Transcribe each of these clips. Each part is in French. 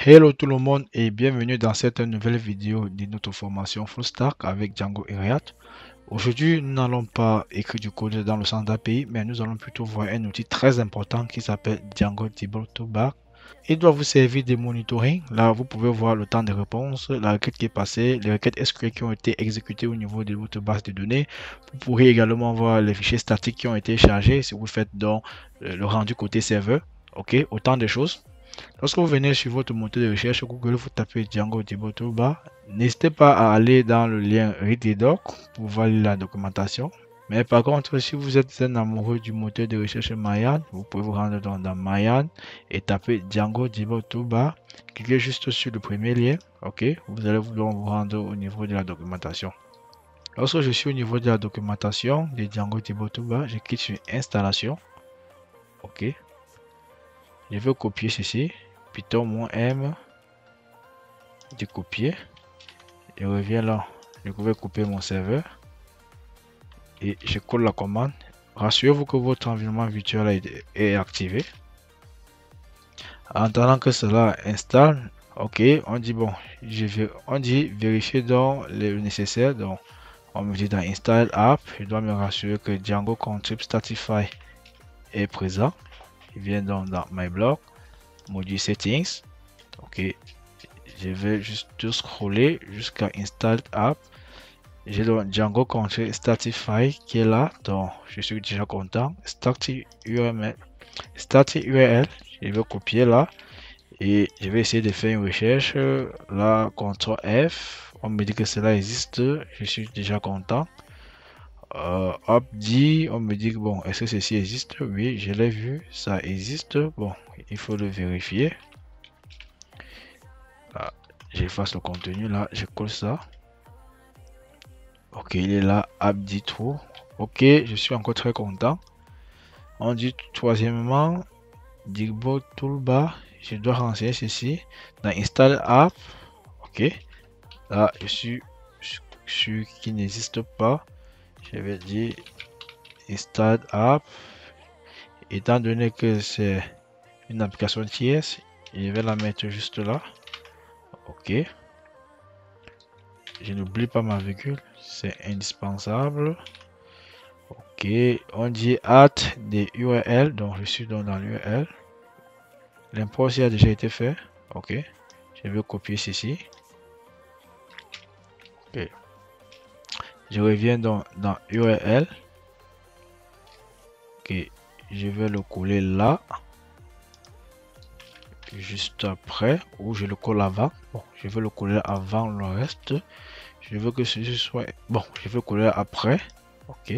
Hello tout le monde et bienvenue dans cette nouvelle vidéo de notre formation Full Stack avec Django et React. Aujourd'hui, nous n'allons pas écrire du code dans le sens d'API, mais nous allons plutôt voir un outil très important qui s'appelle Django Debug Toolbar. Il doit vous servir de monitoring. Là, vous pouvez voir le temps de réponse, la requête qui est passée, les requêtes SQL qui ont été exécutées au niveau de votre base de données. Vous pourrez également voir les fichiers statiques qui ont été chargés si vous faites donc le rendu côté serveur. Ok, autant de choses. Lorsque vous venez sur votre moteur de recherche Google, vous tapez Django Debug Toolbar. N'hésitez pas à aller dans le lien Read pour voir la documentation. Mais par contre, si vous êtes un amoureux du moteur de recherche Mayan, vous pouvez vous rendre dans Mayan et taper Django Debug Toolbar. Cliquez juste sur le premier lien. Ok, vous allez vous rendre au niveau de la documentation. Lorsque je suis au niveau de la documentation de Django Debug Toolbar, je clique sur Installation. Ok. Je vais copier ceci, Python-M, de copier. Je reviens là, je vais couper mon serveur et je colle la commande. Rassurez-vous que votre environnement virtuel est activé. En attendant que cela installe, ok, on dit bon, on dit vérifier dans le nécessaire. Donc, on me dit dans Install App, je dois me rassurer que Django Contrib Statify est présent. Je viens donc dans My Block. Module settings. Ok, je vais juste scroller jusqu'à install app. J'ai donc Django Contrib Statify qui est là, donc je suis déjà content. Static URL, je vais copier là et je vais essayer de faire une recherche. Là, CTRL F, on me dit que cela existe, je suis déjà content. Hop dit, on me dit que bon, est-ce que ceci existe? Oui, je l'ai vu, ça existe. Bon, il faut le vérifier. Là, j'efface le contenu, là, je colle ça. Ok, il est là, app dit true. Ok, je suis encore très content. On dit troisièmement, Debug Toolbar, je dois renseigner ceci dans Install App. Ok, là, je suis sûr qu'il n'existe pas. Je vais dire Install App. Étant donné que c'est une application tierce, je vais la mettre juste là. Ok. Je n'oublie pas ma virgule, c'est indispensable. Ok, on dit add des URL, donc je suis dans l'URL. L'import a déjà été fait. Ok, je vais copier ceci. Ok, je reviens dans URL. Ok, je vais le coller là. Juste après, ou je le colle avant. Bon, je vais le coller avant le reste. Je veux que ceci soit... Bon, je vais coller après. Ok.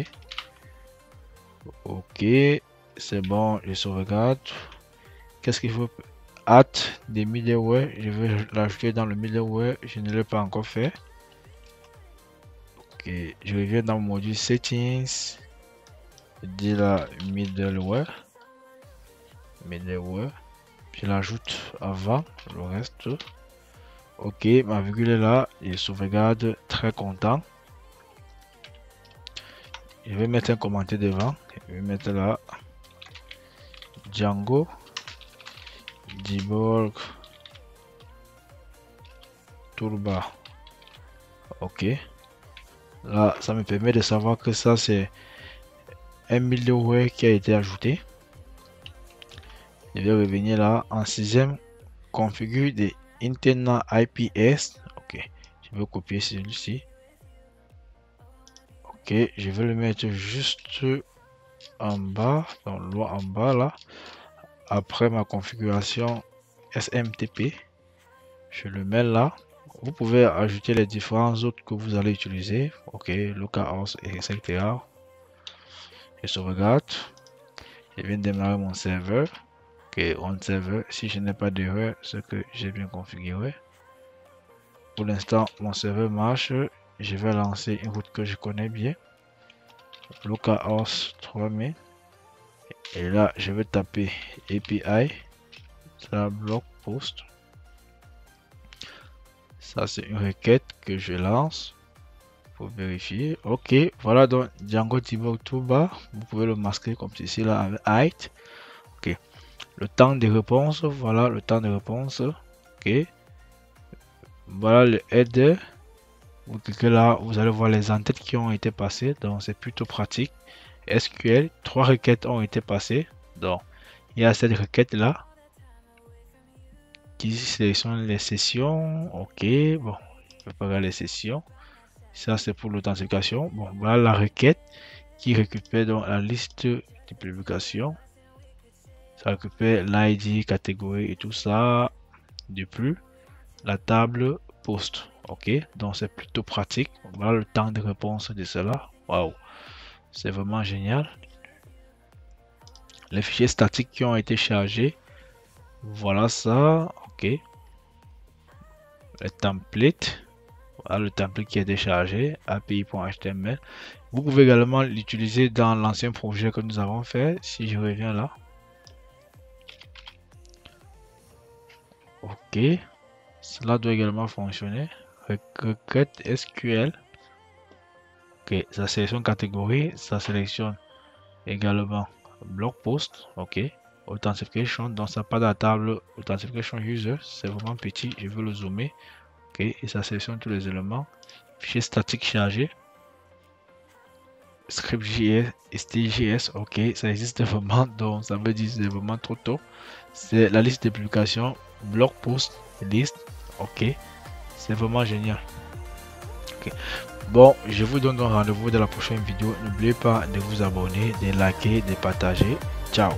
Ok, c'est bon, je sauvegarde. Qu'est-ce qu'il faut? Add des middleware. Je vais l'ajouter dans le middleware. Je ne l'ai pas encore fait. Ok, je reviens dans le module settings. Je dis là middleware. Je l'ajoute avant le reste. Ok, ma virgule est là. Je sauvegarde. Très content. Je vais mettre un commentaire devant. Je vais mettre là Django Debug Toolbar. Ok. Là, ça me permet de savoir que ça, c'est un middleware qui a été ajouté. Je vais revenir là en sixième. Configure des internal IPS. Ok. Je vais copier celui-ci. Ok. Je vais le mettre juste en bas. Dans loin en bas là. Après ma configuration SMTP. Je le mets là. Vous pouvez ajouter les différents autres que vous allez utiliser. Ok, localhost, etc. Je sauvegarde. Je viens de démarrer mon serveur. Ok, on serveur. Si je n'ai pas d'erreur, c'est que j'ai bien configuré. Pour l'instant, mon serveur marche. Je vais lancer une route que je connais bien. Localhost 3000. Et là, je vais taper API. Ça bloc post. Ça, c'est une requête que je lance pour vérifier. Ok, voilà donc Django Debug Toolbar. Vous pouvez le masquer comme ceci là avec height. Ok, le temps de réponse. Voilà le temps de réponse. Ok. Voilà le header. Vous cliquez là, vous allez voir les entêtes qui ont été passées. Donc, c'est plutôt pratique. SQL, 3 requêtes ont été passées. Donc, il y a cette requête là qui sélectionne les sessions. Ok, bon, je vais pas regarder les sessions. Ça, c'est pour l'authentification. Bon, voilà la requête qui récupère donc la liste de publications. Ça récupère l'ID, catégorie et tout ça. De plus, la table post. Ok, donc c'est plutôt pratique. Voilà le temps de réponse de cela. Waouh, c'est vraiment génial. Les fichiers statiques qui ont été chargés. Voilà ça. Ok. Le template. Voilà le template qui est déchargé. API.html. Vous pouvez également l'utiliser dans l'ancien projet que nous avons fait. Si je reviens là. Ok. Cela doit également fonctionner. Requête SQL. Ok. Ça sélectionne catégorie. Ça sélectionne également blog post. Ok. Authentification. Donc ça part de la table Authentification User. C'est vraiment petit. Je veux le zoomer. Ok. Et ça sélectionne tous les éléments. Fichier statique chargé. Script.js, STJS, ok, ça existe vraiment, donc ça veut dire c'est vraiment trop tôt. C'est la liste de publications, blog post, liste, ok, c'est vraiment génial. Ok. Bon, je vous donne donc rendez-vous dans la prochaine vidéo. N'oubliez pas de vous abonner, de liker, de partager. Ciao.